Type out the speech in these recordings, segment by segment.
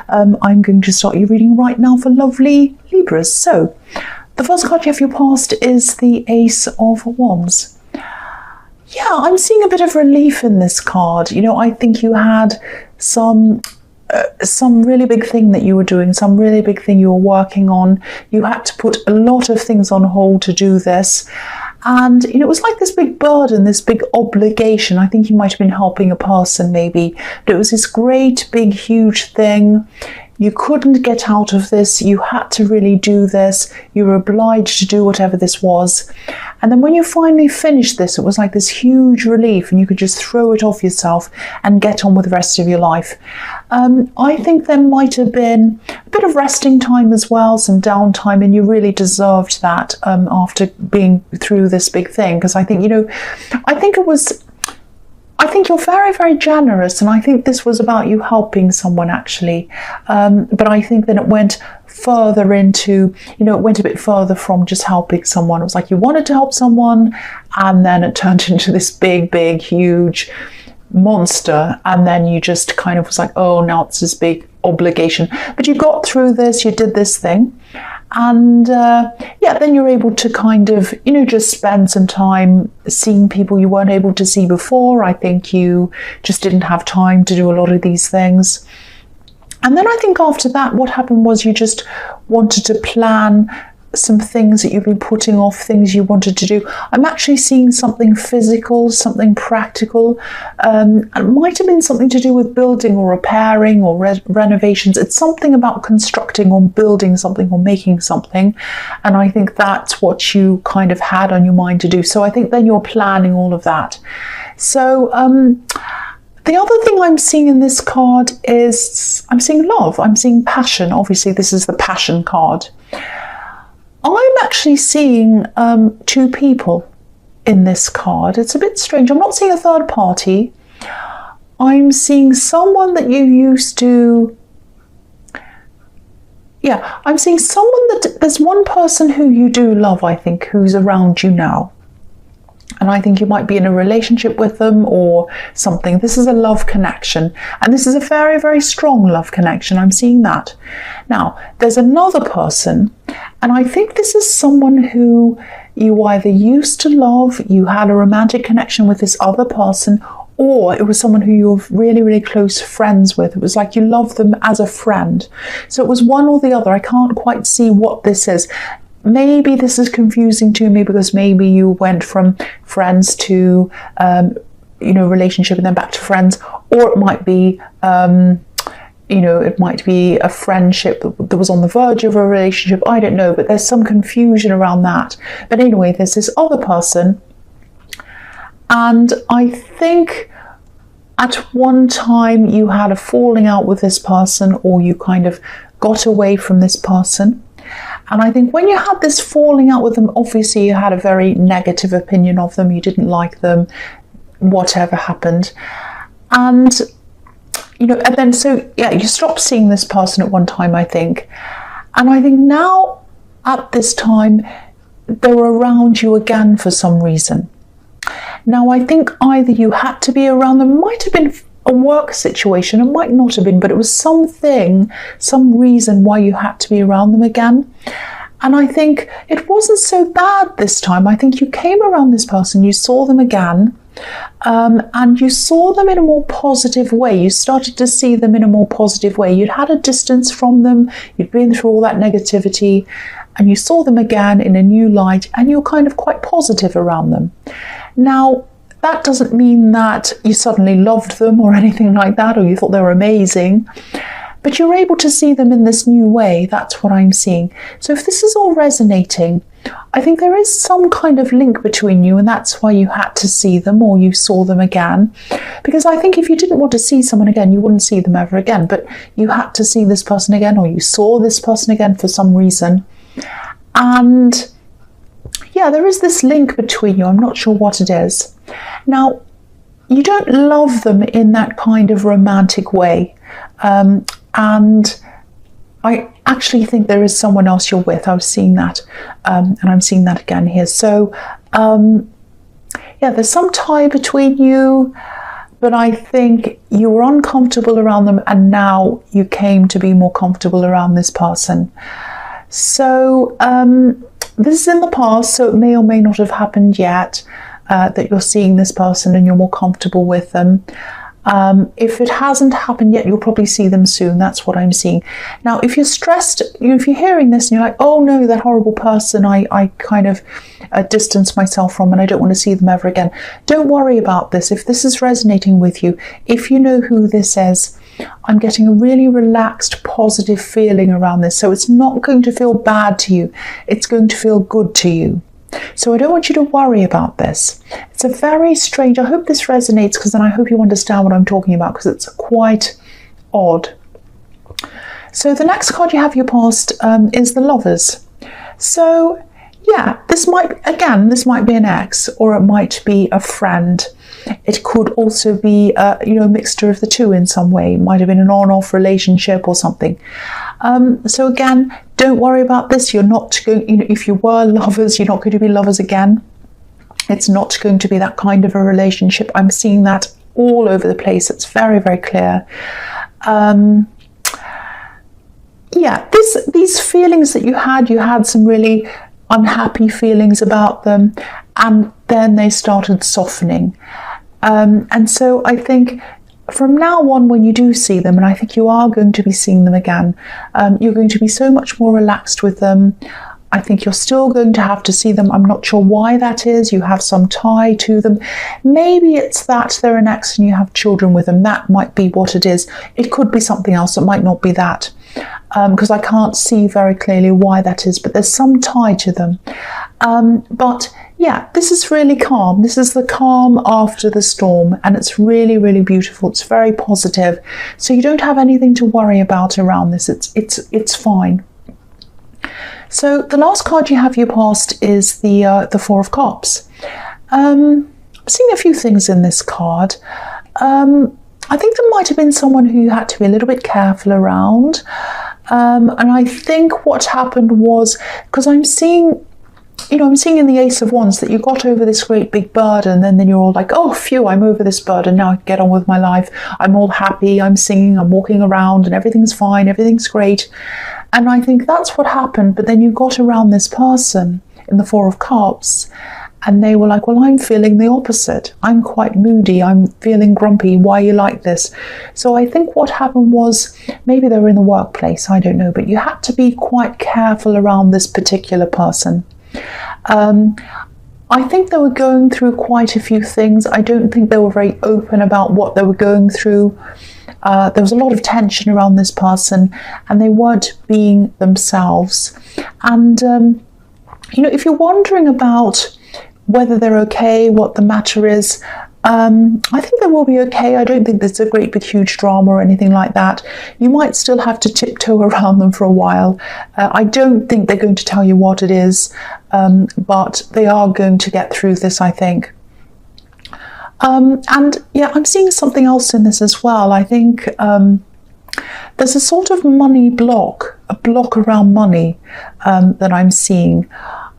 I'm going to start your reading right now for lovely Libras. So, the first card you have for your past is the Ace of Wands. Yeah, I'm seeing a bit of relief in this card. You know, I think you had some really big thing that you were doing, some really big thing you were working on. You had to put a lot of things on hold to do this. And, you know, it was like this big burden, this big obligation. I think you might have been helping a person maybe, but it was this great, big, huge thing. You couldn't get out of this. You had to really do this. You were obliged to do whatever this was. And then when you finally finished this, it was like this huge relief and you could just throw it off yourself and get on with the rest of your life. I think there might have been a bit of resting time as well, some downtime, and you really deserved that after being through this big thing. Because I think, you know, I think you're very, very generous, and I think this was about you helping someone actually. But I think that it went further into, you know, it went a bit further from just helping someone. It was like you wanted to help someone, and then it turned into this big, big, huge monster, and then you just kind of was like, oh, now it's this big obligation. But you got through this, you did this thing. And yeah, then you're able to kind of, you know, just spend some time seeing people you weren't able to see before. I think you just didn't have time to do a lot of these things. And then I think after that, what happened was you just wanted to plan some things that you've been putting off, things you wanted to do. I'm actually seeing something physical, something practical. It might have been something to do with building or repairing or renovations. It's something about constructing or building something or making something. And I think that's what you kind of had on your mind to do. So I think then you're planning all of that. So the other thing I'm seeing in this card is I'm seeing love. I'm seeing passion. Obviously, this is the passion card. I'm actually seeing two people in this card. It's a bit strange. I'm not seeing a third party. I'm seeing someone that you used to... Yeah, I'm seeing someone that... There's one person who you do love, I think, who's around you now. And I think you might be in a relationship with them or something. This is a love connection. And this is a very, very strong love connection. I'm seeing that. Now, there's another person, and I think this is someone who you either used to love, you had a romantic connection with this other person, or it was someone who you were really, really close friends with. It was like you loved them as a friend. So it was one or the other. I can't quite see what this is. Maybe this is confusing to me because maybe you went from friends to, you know, relationship and then back to friends, or it might be, you know, it might be a friendship that was on the verge of a relationship. I don't know, but there's some confusion around that. But anyway, there's this other person, and I think at one time you had a falling out with this person, or you kind of got away from this person. And I think when you had this falling out with them, obviously you had a very negative opinion of them. You didn't like them, whatever happened. And, you know, and then so, yeah, you stopped seeing this person at one time, I think. And I think now at this time, they're around you again for some reason. Now, I think either you had to be around them, might have been a work situation, it might not have been, but it was something, some reason why you had to be around them again. And I think it wasn't so bad this time. I think you came around this person, you saw them again, and you saw them in a more positive way. You started to see them in a more positive way. You'd had a distance from them, you'd been through all that negativity, and you saw them again in a new light, and you're kind of quite positive around them. Now, that doesn't mean that you suddenly loved them or anything like that, or you thought they were amazing, but you're able to see them in this new way. That's what I'm seeing. So if this is all resonating, I think there is some kind of link between you, and that's why you had to see them, or you saw them again. Because I think if you didn't want to see someone again, you wouldn't see them ever again, but you had to see this person again, or you saw this person again for some reason. And yeah, there is this link between you. I'm not sure what it is. Now, you don't love them in that kind of romantic way. And I actually think there is someone else you're with. I was seeing that. And I'm seeing that again here. So, yeah, there's some tie between you, but I think you were uncomfortable around them and now you came to be more comfortable around this person. So this is in the past, so it may or may not have happened yet that you're seeing this person and you're more comfortable with them. If it hasn't happened yet, you'll probably see them soon. That's what I'm seeing. Now, if you're stressed, if you're hearing this and you're like, oh no, that horrible person, I kind of distance myself from and I don't want to see them ever again. Don't worry about this. If this is resonating with you, if you know who this is, I'm getting a really relaxed, positive feeling around this. So it's not going to feel bad to you. It's going to feel good to you. So I don't want you to worry about this. It's a very strange, I hope this resonates, because then I hope you understand what I'm talking about, because it's quite odd. So the next card you have your past is the Lovers. So yeah, this might be an ex, or it might be a friend. It could also be a mixture of the two in some way. It might have been an on-off relationship or something. So again, don't worry about this. You're not going, if you were lovers, you're not going to be lovers again. It's not going to be that kind of a relationship. I'm seeing that all over the place. It's very, very clear. Yeah, these feelings that you had some really unhappy feelings about them, and then they started softening. And so I think from now on, when you do see them, and I think you are going to be seeing them again, you're going to be so much more relaxed with them. I think you're still going to have to see them. I'm not sure why that is. You have some tie to them. Maybe it's that they're an ex and you have children with them. That might be what it is. It could be something else. It might not be that, because I can't see very clearly why that is, but there's some tie to them. But yeah, this is really calm. This is the calm after the storm, and it's really, really beautiful. It's very positive. So you don't have anything to worry about around this. It's fine. So the last card you have your past is the Four of Cups. I'm seeing a few things in this card. I think there might have been someone who you had to be a little bit careful around. And I think what happened was, because I'm seeing in the Ace of Wands that you got over this great big burden, and then you're all like, oh, phew, I'm over this burden. Now I can get on with my life. I'm all happy. I'm singing. I'm walking around and everything's fine. Everything's great. And I think that's what happened. But then you got around this person in the Four of Cups, and they were like, well, I'm feeling the opposite. I'm quite moody. I'm feeling grumpy. Why are you like this? So I think what happened was, maybe they were in the workplace. I don't know. But you had to be quite careful around this particular person. I think they were going through quite a few things. I don't think they were very open about what they were going through. There was a lot of tension around this person, and they weren't being themselves. And, if you're wondering about whether they're okay, what the matter is, I think they will be okay. I don't think there's a great big huge drama or anything like that. You might still have to tiptoe around them for a while. I don't think they're going to tell you what it is, but they are going to get through this, I think. And yeah, I'm seeing something else in this as well. I think there's a sort of money block, a block around money that I'm seeing.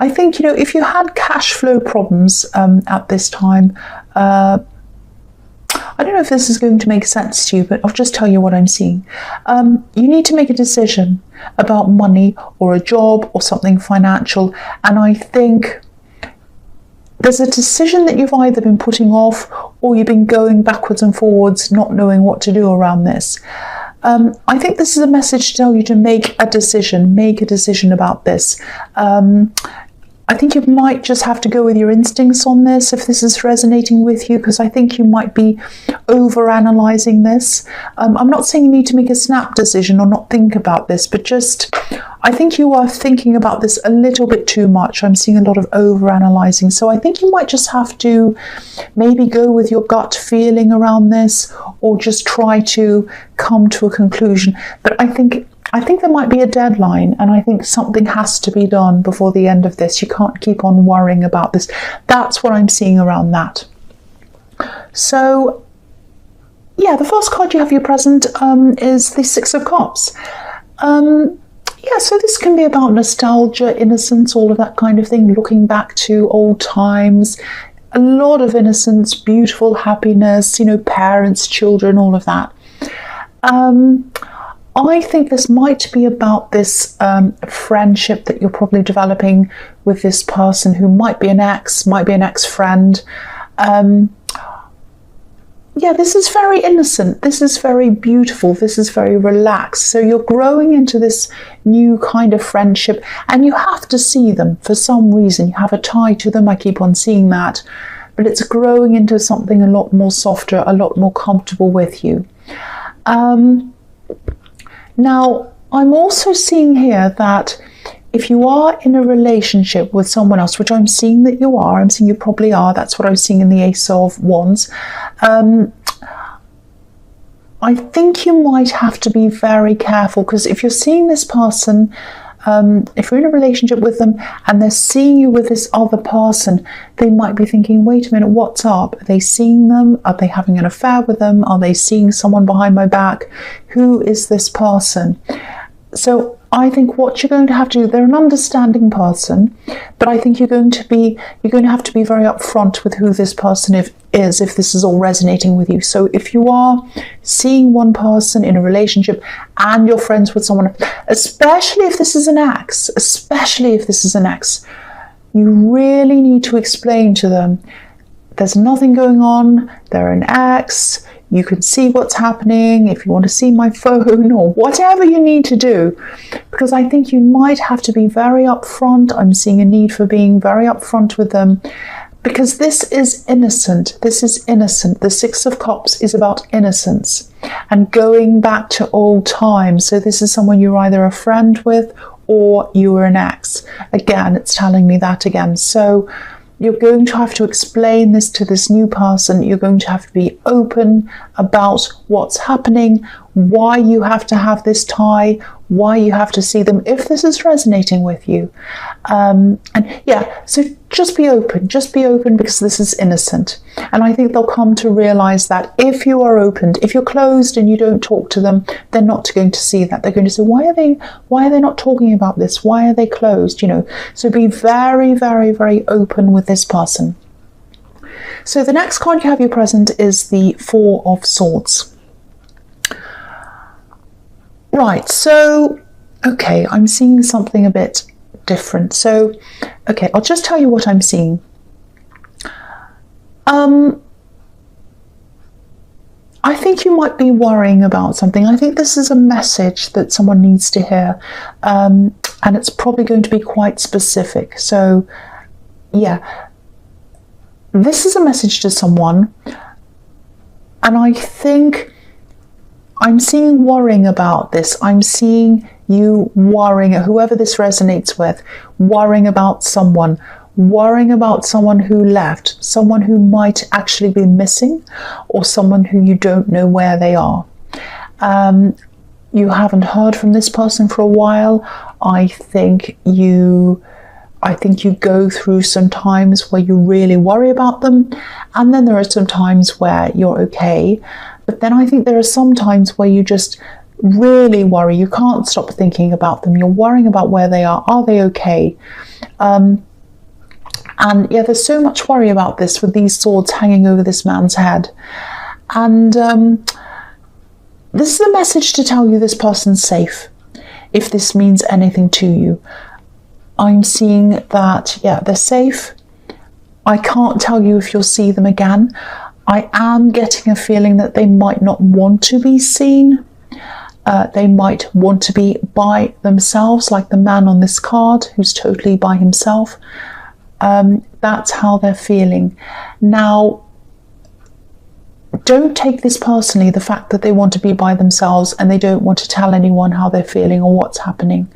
I think, if you had cash flow problems at this time, I don't know if this is going to make sense to you, but I'll just tell you what I'm seeing. You need to make a decision about money or a job or something financial. And I think there's a decision that you've either been putting off, or you've been going backwards and forwards, not knowing what to do around this. I think this is a message to tell you to make a decision about this. I think you might just have to go with your instincts on this if this is resonating with you, because I think you might be over-analysing this. I'm not saying you need to make a snap decision or not think about this, but just, I think you are thinking about this a little bit too much. I'm seeing a lot of over-analysing. So I think you might just have to maybe go with your gut feeling around this, or just try to come to a conclusion. But I think there might be a deadline, and I think something has to be done before the end of this. You can't keep on worrying about this. That's what I'm seeing around that. So, yeah, the first card you have your present is the Six of Cups. Yeah, so this can be about nostalgia, innocence, all of that kind of thing, looking back to old times. a lot of innocence, beautiful happiness, parents, children, all of that. I think this might be about this friendship that you're probably developing with this person who might be an ex-friend. Yeah, this is very innocent. This is very beautiful. This is very relaxed. So you're growing into this new kind of friendship, and you have to see them for some reason. You have a tie to them. I keep on seeing that. But it's growing into something a lot more softer, a lot more comfortable with you. Now, I'm also seeing here that if you are in a relationship with someone else, which I'm seeing that you are, I'm seeing you probably are, that's what I'm seeing in the Ace of Wands, I think you might have to be very careful, because if you're seeing this person, if you're in a relationship with them and they're seeing you with this other person, they might be thinking, wait a minute, what's up? Are they seeing them? Are they having an affair with them? Are they seeing someone behind my back? Who is this person? So I think what you're going to have to do, they're an understanding person, but I think you're going to have to be very upfront with who this person is, if this is all resonating with you. So if you are seeing one person in a relationship and you're friends with someone, especially if this is an ex, you really need to explain to them, there's nothing going on, they're an ex, you can see what's happening, if you want to see my phone or whatever you need to do, because I think you might have to be very upfront. I'm seeing a need for being very upfront with them, because this is innocent. This is innocent. The Six of Cups is about innocence and going back to old times. So this is someone you're either a friend with or you were an ex. Again, it's telling me that again. So you're going to have to explain this to this new person. You're going to have to be open about what's happening, why you have to have this tie, why you have to see them, if this is resonating with you. And yeah, so just be open, because this is innocent. And I think they'll come to realize that if you are opened, if you're closed and you don't talk to them, they're not going to see that. They're going to say, why are they not talking about this? Why are they closed? So be very, very, very open with this person. So the next card you have your present is the Four of Swords. Right, so, okay, I'm seeing something a bit different. So, okay, I'll just tell you what I'm seeing. I think you might be worrying about something. I think this is a message that someone needs to hear, and it's probably going to be quite specific. So, yeah, this is a message to someone, and I think I'm seeing worrying about this. I'm seeing you worrying, whoever this resonates with, worrying about someone who left, someone who might actually be missing, or someone who you don't know where they are. You haven't heard from this person for a while. I think you go through some times where you really worry about them, and then there are some times where you're okay. But then I think there are some times where you just really worry. You can't stop thinking about them. You're worrying about where they are. Are they okay? And yeah, there's so much worry about this with these swords hanging over this man's head. And this is a message to tell you this person's safe, if this means anything to you. I'm seeing that, yeah, they're safe. I can't tell you if you'll see them again. I am getting a feeling that they might not want to be seen. They might want to be by themselves, like the man on this card who's totally by himself. That's how they're feeling. Now, don't take this personally, the fact that they want to be by themselves and they don't want to tell anyone how they're feeling or what's happening.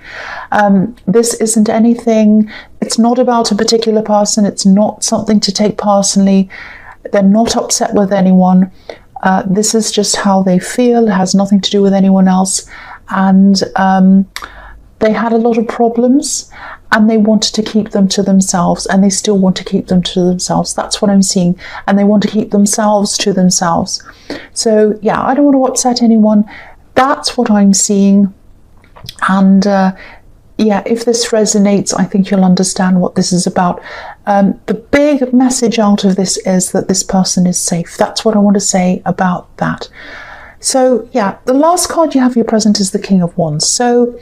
This isn't anything, it's not about a particular person, it's not something to take personally. They're not upset with anyone. This is just how they feel. It has nothing to do with anyone else. And they had a lot of problems and they wanted to keep them to themselves, and they still want to keep them to themselves. That's what I'm seeing. And they want to keep themselves to themselves. So yeah, I don't want to upset anyone. That's what I'm seeing. And yeah, if this resonates, I think you'll understand what this is about. The big message out of this is that this person is safe. That's what I want to say about that. So yeah, the last card you have for your present is the King of Wands. So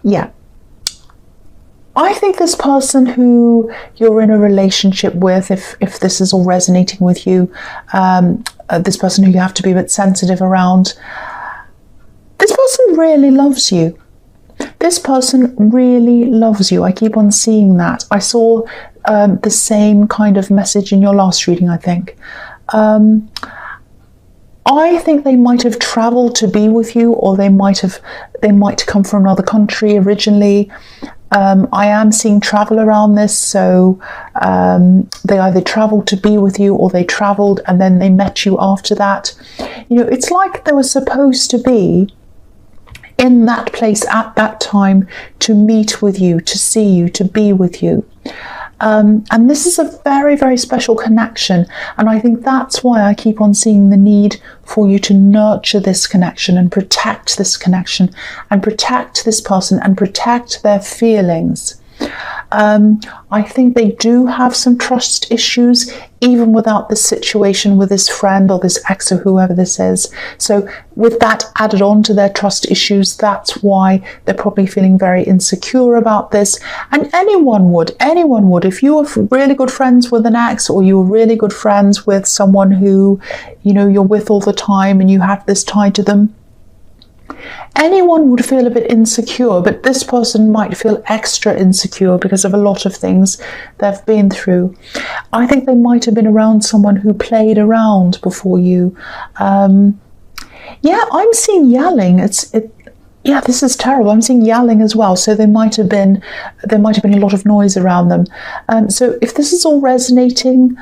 yeah, I think this person who you're in a relationship with, if this is all resonating with you, this person who you have to be a bit sensitive around, this person really loves you. This person really loves you. I keep on seeing that. I saw the same kind of message in your last reading, I think. I think they might have traveled to be with you, or they might come from another country originally. I am seeing travel around this, so they either traveled to be with you, or they traveled and then they met you after that. You know, it's like they were supposed to be in that place at that time to meet with you, to see you, to be with you. And this is a very, very special connection. And I think that's why I keep on seeing the need for you to nurture this connection and protect this connection and protect this person and protect their feelings. I think they do have some trust issues, even without this situation with this friend or this ex or whoever this is. So with that added on to their trust issues, that's why they're probably feeling very insecure about this. And anyone would. If you were really good friends with an ex, or you were really good friends with someone who, you know, you're with all the time and you have this tie to them, anyone would feel a bit insecure, but this person might feel extra insecure because of a lot of things they've been through. I think they might have been around someone who played around before you. Yeah, I'm seeing yelling. Yeah, this is terrible. I'm seeing yelling as well. So there might have been a lot of noise around them. So if this is all resonating,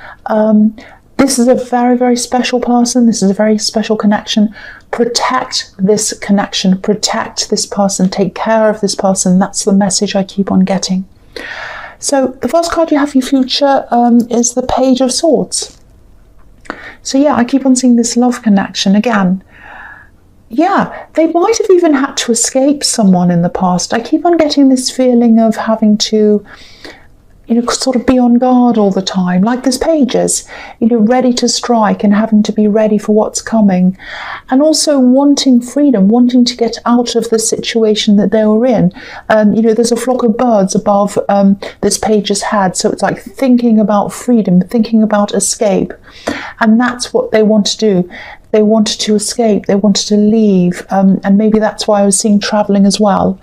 this is a very, very special person. This is a very special connection. Protect this connection. Protect this person. Take care of this person. That's the message I keep on getting. So the first card you have for your future is the Page of Swords. So yeah, I keep on seeing this love connection again. Yeah, they might have even had to escape someone in the past. I keep on getting this feeling of having to, you know, sort of be on guard all the time, like this Page is, you know, ready to strike and having to be ready for what's coming. And also wanting freedom, wanting to get out of the situation that they were in. You know, there's a flock of birds above this Page's head, so it's like thinking about freedom, thinking about escape. And that's what they want to do. They wanted to escape, they wanted to leave, and maybe that's why I was seeing travelling as well.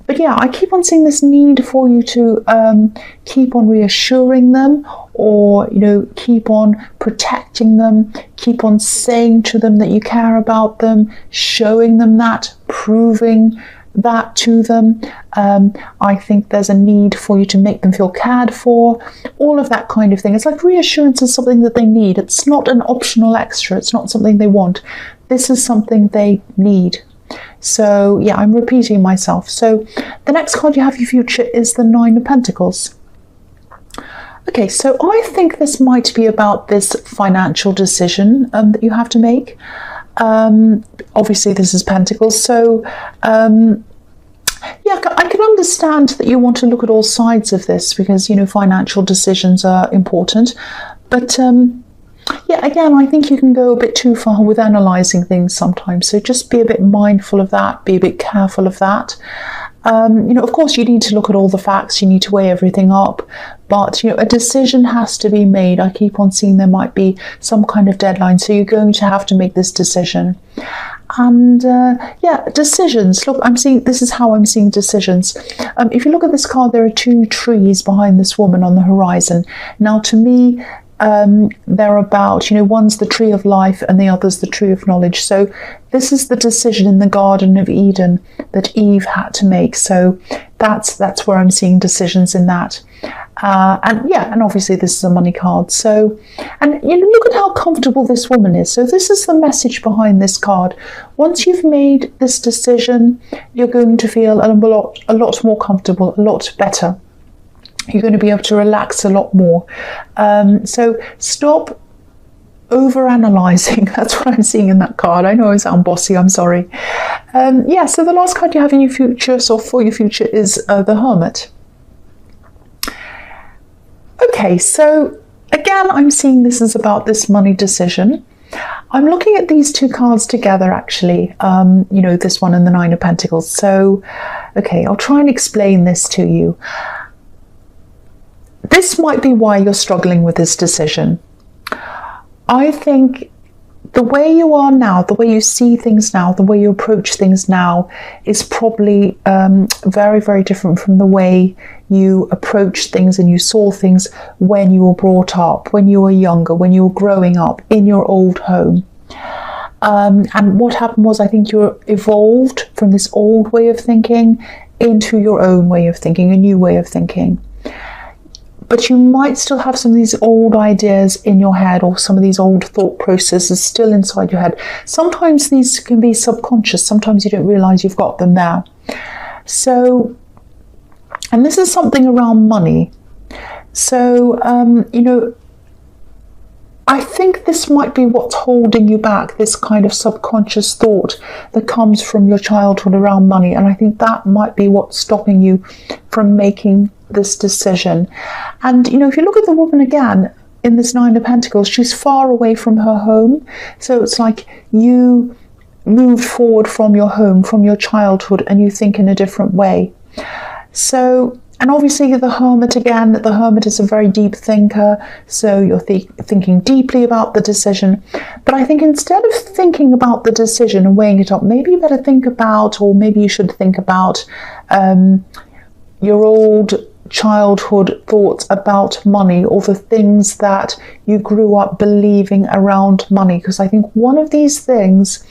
But yeah, I keep on seeing this need for you to keep on reassuring them, or, you know, keep on protecting them, keep on saying to them that you care about them, showing them that, proving that to them. I think there's a need for you to make them feel cared for, all of that kind of thing. It's like reassurance is something that they need. It's not an optional extra. It's not something they want. This is something they need. So yeah, I'm repeating myself. So the next card you have for your future is the Nine of Pentacles. Okay, so I think this might be about this financial decision that you have to make. Obviously this is Pentacles, so yeah, I can understand that you want to look at all sides of this, because, you know, financial decisions are important. But yeah, again, I think you can go a bit too far with analysing things sometimes. So just be a bit mindful of that, be a bit careful of that. You know, of course, you need to look at all the facts, you need to weigh everything up, but, you know, a decision has to be made. I keep on seeing there might be some kind of deadline, so you're going to have to make this decision. And yeah, decisions. Look, this is how I'm seeing decisions. If you look at this card, there are two trees behind this woman on the horizon. Now, to me, they're about, you know, one's the tree of life and the other's the tree of knowledge. So this is the decision in the Garden of Eden that Eve had to make. So that's where I'm seeing decisions in that. And yeah, and obviously this is a money card. So, and you know, look at how comfortable this woman is. So this is the message behind this card. Once you've made this decision, you're going to feel a lot more comfortable, a lot better. You're going to be able to relax a lot more. So stop over-analysing. That's what I'm seeing in that card. I know I sound bossy, I'm sorry. Yeah, so the last card you have in your future, so for your future, is the Hermit. Okay, so again, I'm seeing this is about this money decision. I'm looking at these two cards together, actually, you know, this one and the Nine of Pentacles. So, okay, I'll try and explain this to you. This might be why you're struggling with this decision. I think the way you are now, the way you see things now, the way you approach things now is probably very, very different from the way you approached things and you saw things when you were brought up, when you were younger, when you were growing up in your old home. And what happened was, I think you evolved from this old way of thinking into your own way of thinking, a new way of thinking. But you might still have some of these old ideas in your head, or some of these old thought processes still inside your head. Sometimes these can be subconscious. Sometimes you don't realize you've got them there. So, and this is something around money. So, you know, I think this might be what's holding you back, this kind of subconscious thought that comes from your childhood around money. And I think that might be what's stopping you from making this decision. And, you know, if you look at the woman again in this Nine of Pentacles, she's far away from her home. So it's like you moved forward from your home, from your childhood, and you think in a different way. So, and obviously the Hermit again, the Hermit is a very deep thinker, so you're thinking deeply about the decision. But I think instead of thinking about the decision and weighing it up, maybe you better think about, or maybe you should think about your old childhood thoughts about money, or the things that you grew up believing around money. Because I think one of these things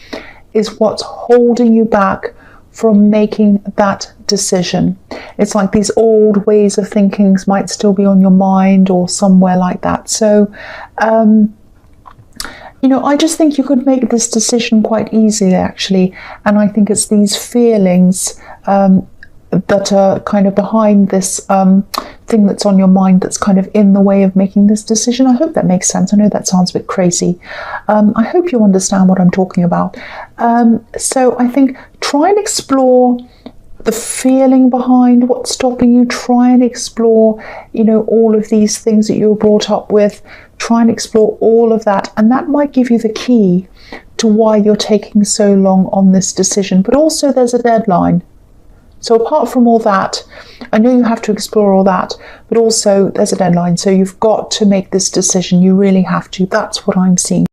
is what's holding you back from making that decision. It's like these old ways of thinking might still be on your mind or somewhere like that. So, you know, I just think you could make this decision quite easily, actually. And I think it's these feelings that are kind of behind this thing that's on your mind that's kind of in the way of making this decision. I hope that makes sense. I know that sounds a bit crazy. I hope you understand what I'm talking about. So I think try and explore the feeling behind what's stopping you. Try and explore, you know, all of these things that you were brought up with. Try and explore all of that, and that might give you the key to why you're taking so long on this decision. But also there's a deadline. So apart from all that, I know you have to explore all that, but also there's a deadline. So you've got to make this decision. You really have to. That's what I'm seeing.